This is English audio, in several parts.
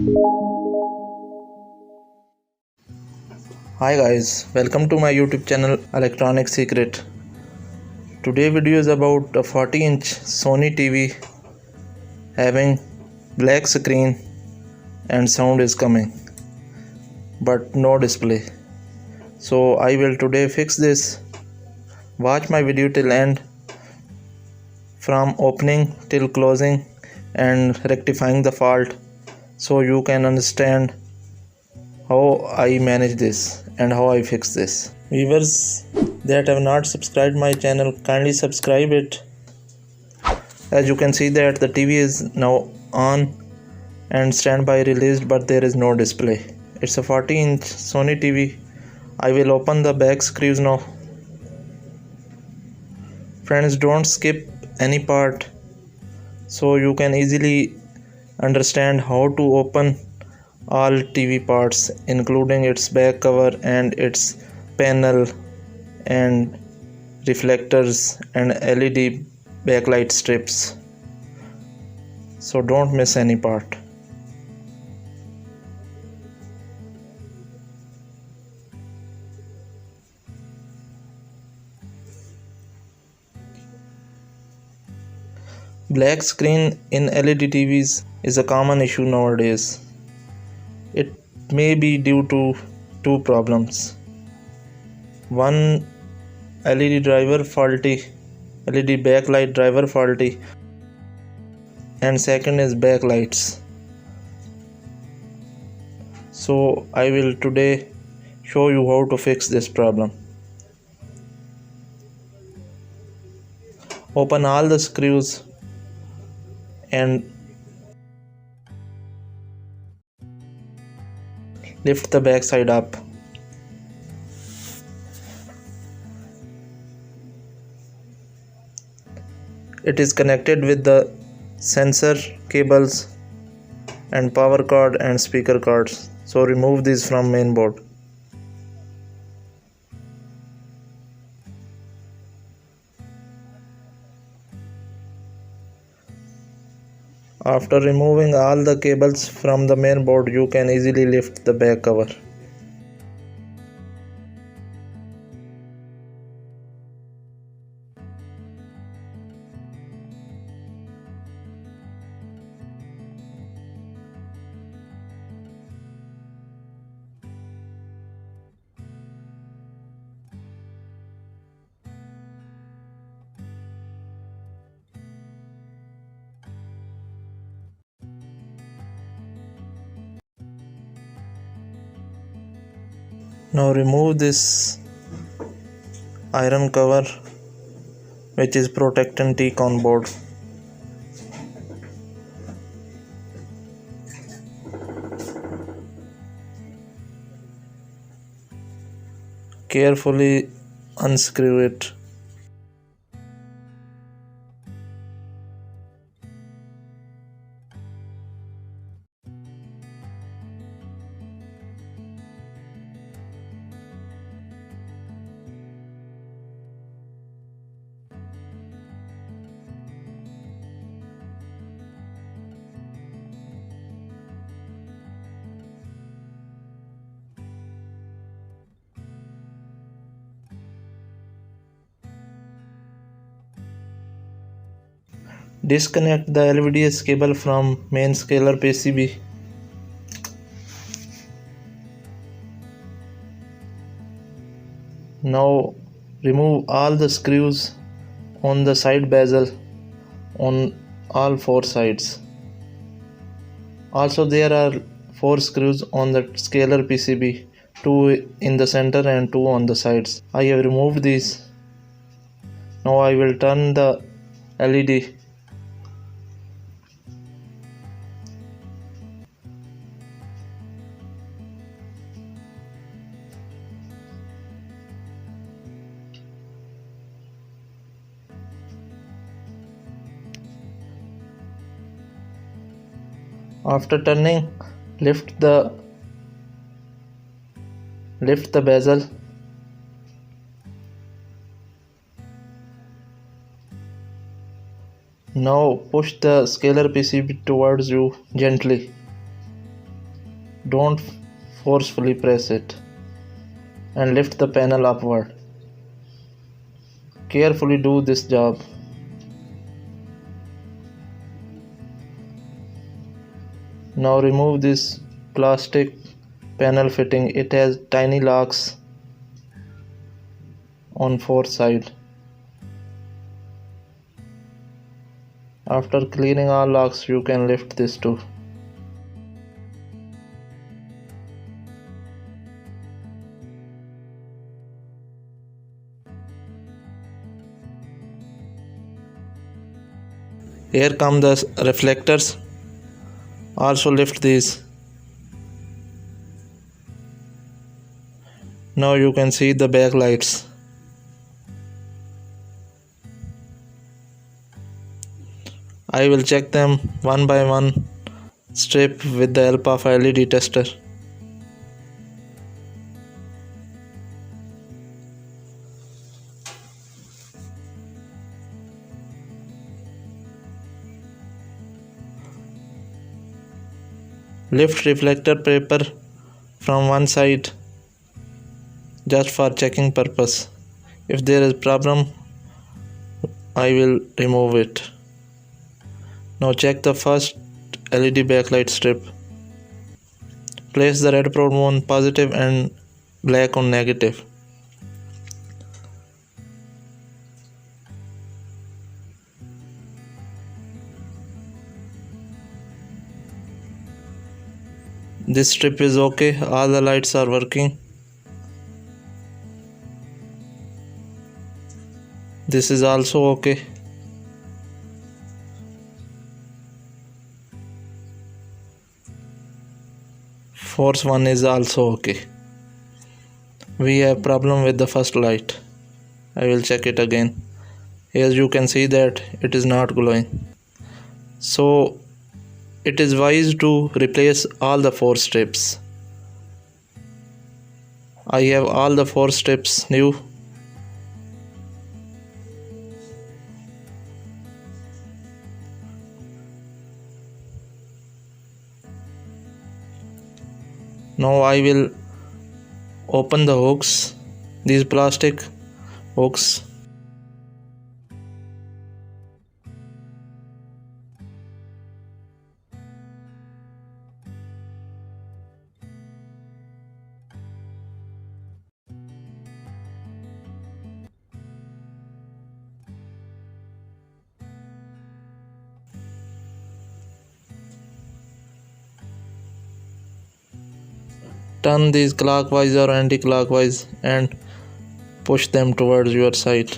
Hi guys, welcome to my YouTube channel Electronic Secret. Today video is about a 40-inch Sony TV having black screen and sound is coming but no display. So I will today fix this. Watch my video till end, from opening till closing and rectifying the fault, so you can understand how I manage this and how I fix this. Viewers that have not subscribed my channel, kindly subscribe it. As you can see that the TV is now on and standby released, but there is no display. It's a 40-inch Sony TV. I will open the back screws now. Friends, don't skip any part, so you can easily understand how to open all TV parts, including its back cover and its panel and reflectors and LED backlight strips. So don't miss any part. Black screen in LED TVs is a common issue nowadays. It may be due to two problems. One, LED driver faulty, LED backlight driver faulty, and second is backlights. So I will today show you how to fix this problem. Open all the screws and lift the back side up. It is connected with the sensor cables and power cord and speaker cords. So remove these from main board. After removing all the cables from the main board, you can easily lift the back cover. Now remove this iron cover which is protect antique on board. Carefully unscrew it. Disconnect the LVDS cable from main scaler PCB. Now remove all the screws on the side bezel on all four sides. Also there are 4 screws on the scaler PCB, 2 in the center and 2 on the sides. I have removed these. Now I will turn the LED. After turning, lift the bezel. Now push the scaler PCB towards you gently. Don't forcefully press it and lift the panel upward. Carefully do this job. Now remove this plastic panel fitting. It has tiny locks on fourth side. After cleaning all locks, you can lift this too. Here come the reflectors. Also lift these. Now you can see the backlights. I will check them one by one strip with the help of LED tester. Lift reflector paper from one side just for checking purpose. If there is problem, I will remove it. Now check the first LED backlight strip. Place the red probe on positive and black on negative. This strip is okay, all the lights are working. This is also okay. Fourth one is also okay. We have problem with the first light. I will check it again. As you can see that it is not glowing. So it is wise to replace all the 4 strips. I have all the 4 strips new. Now I will open the hooks, these plastic hooks. Turn these clockwise or anti-clockwise and push them towards your side.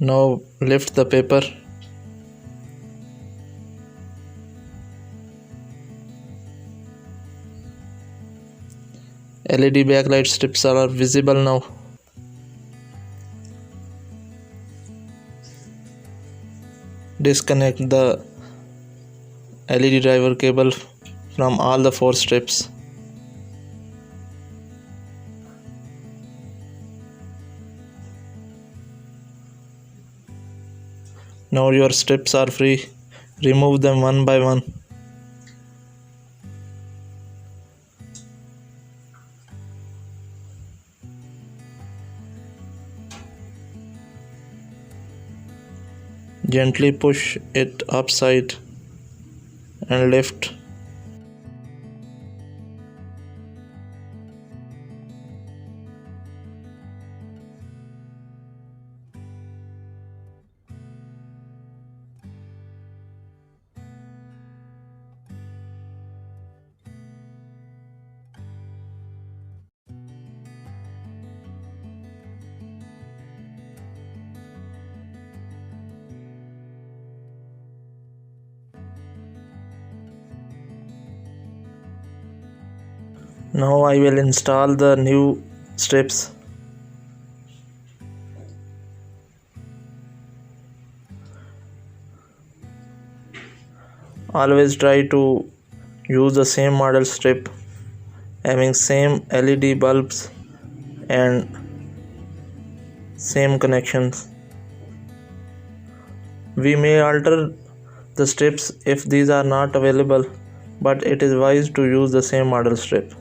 Now lift the paper. LED backlight strips are visible now. Disconnect the LED driver cable from all the 4 strips. Now your strips are free. Remove them one by one. Gently push it upside and lift. Now I will install the new strips. Always try to use the same model strip having same LED bulbs and same connections. We may alter the strips if these are not available. but it is wise to use the same model strip.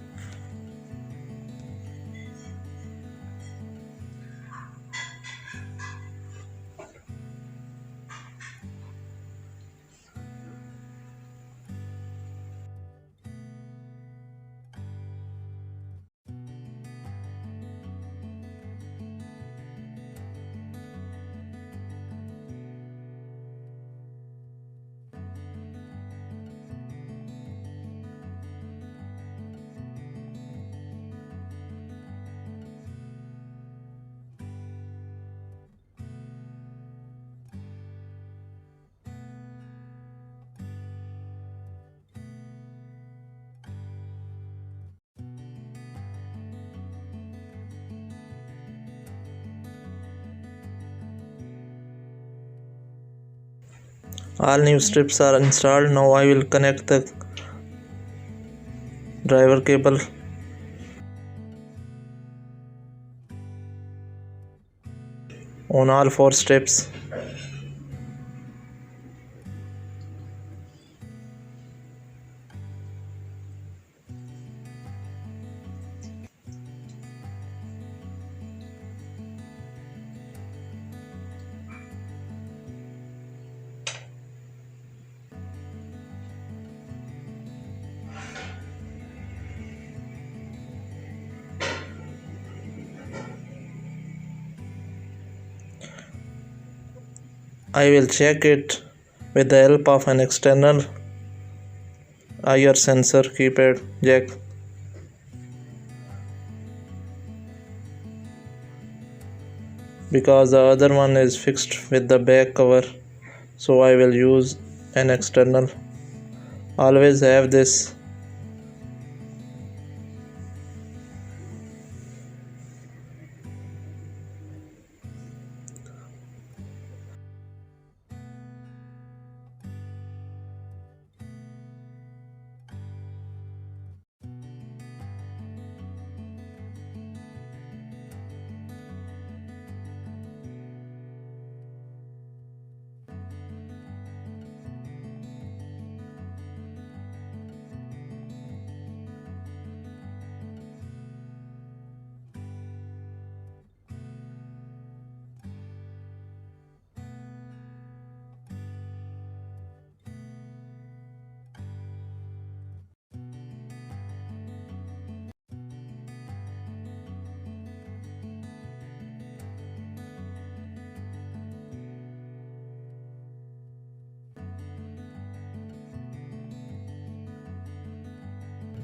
All new strips are installed. Now I will connect the driver cable. On all 4 strips. I will check it with the help of an external IR sensor keypad jack. Because the other one is fixed with the back cover, so I will use an external. Always have this.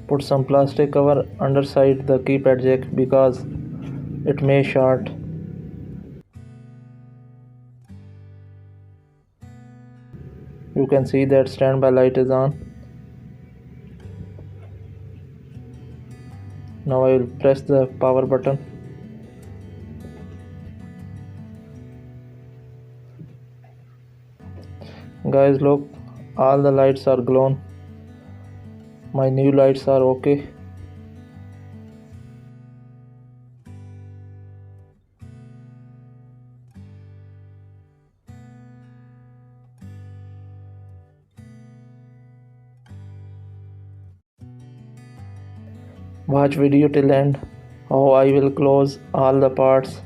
Put some plastic cover underside the keypad jack because it may short. You can see that standby light is on. Now I will press the power button. Guys, look, all the lights are glowing. My new lights are okay. Watch video till end how I will close all the parts.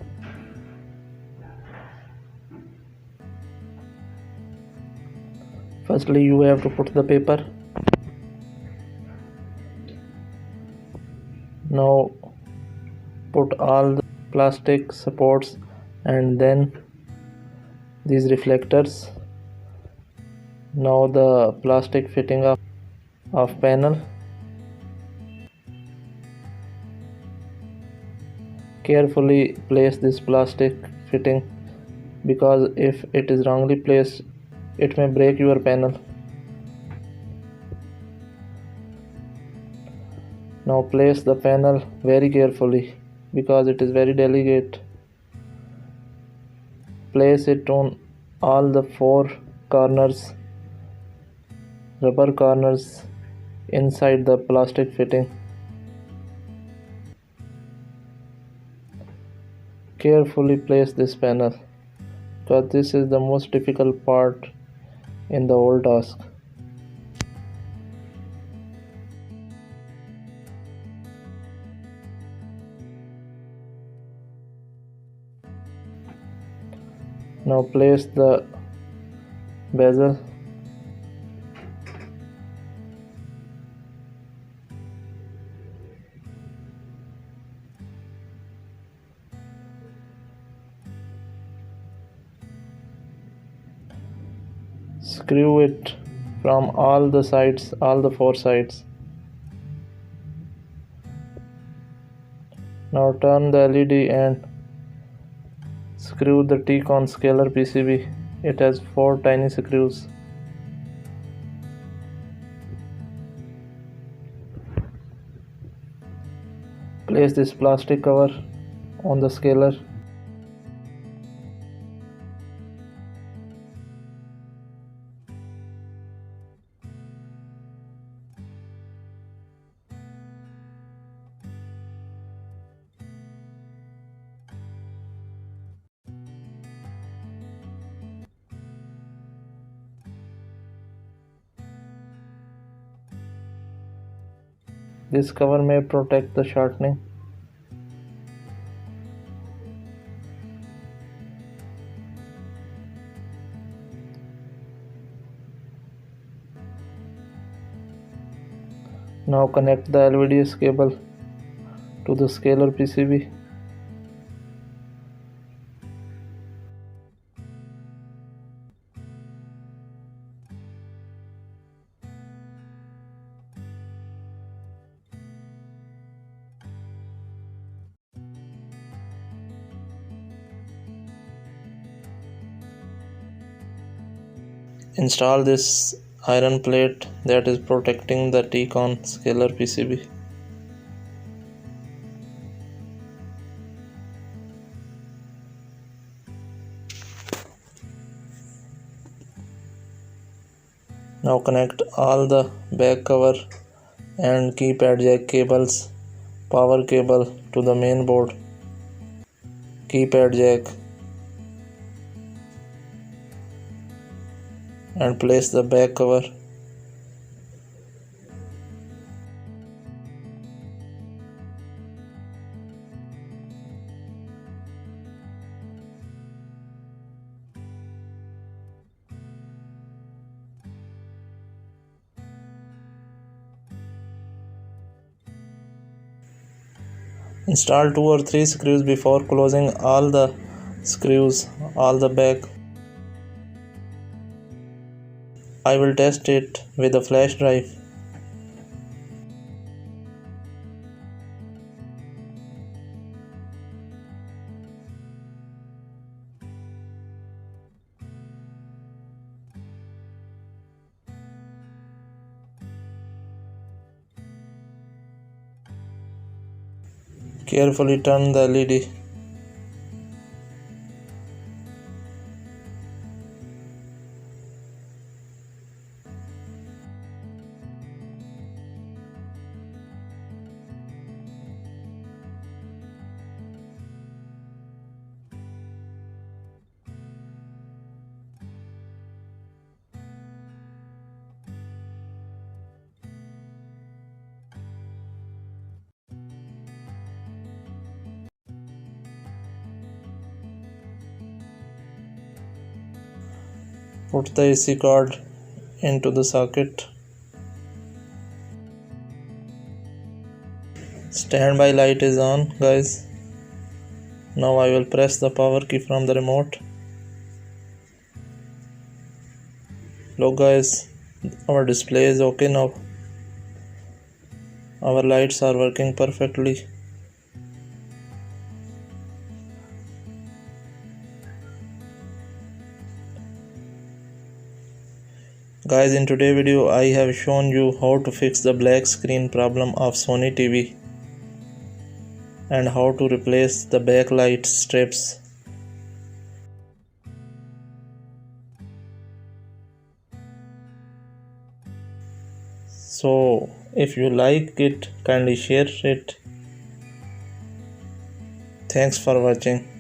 Firstly, you have to put the paper. Now put all the plastic supports and then these reflectors. Now the plastic fitting of panel. Carefully place this plastic fitting because if it is wrongly placed, it may break your panel. Now place the panel very carefully because it is very delicate. Place it on all the 4 corners, rubber corners inside the plastic fitting. Carefully place this panel because this is the most difficult part in the whole task. Now place the bezel. Screw it from all the sides, all the four sides. Now turn the LED and screw the T-con scaler PCB. It has 4 tiny screws. Place this plastic cover on the scaler. This cover may protect the shortening. Now connect the LVDS cable to the scaler PCB. Install this iron plate that is protecting the T-con scaler PCB. Now connect all the back cover and keypad jack cables, power cable to the main board, keypad jack, and place the back cover. Install 2 or 3 screws before closing all the screws, all the back. I will test it with a flash drive. Carefully turn the LED. Put the AC cord into the socket. Standby light is on, guys. Now I will press the power key from the remote. Look guys, our display is okay now. Our lights are working perfectly. Guys, in today's video I have shown you how to fix the black screen problem of Sony TV and how to replace the backlight strips. So if you like it, kindly share it. Thanks for watching.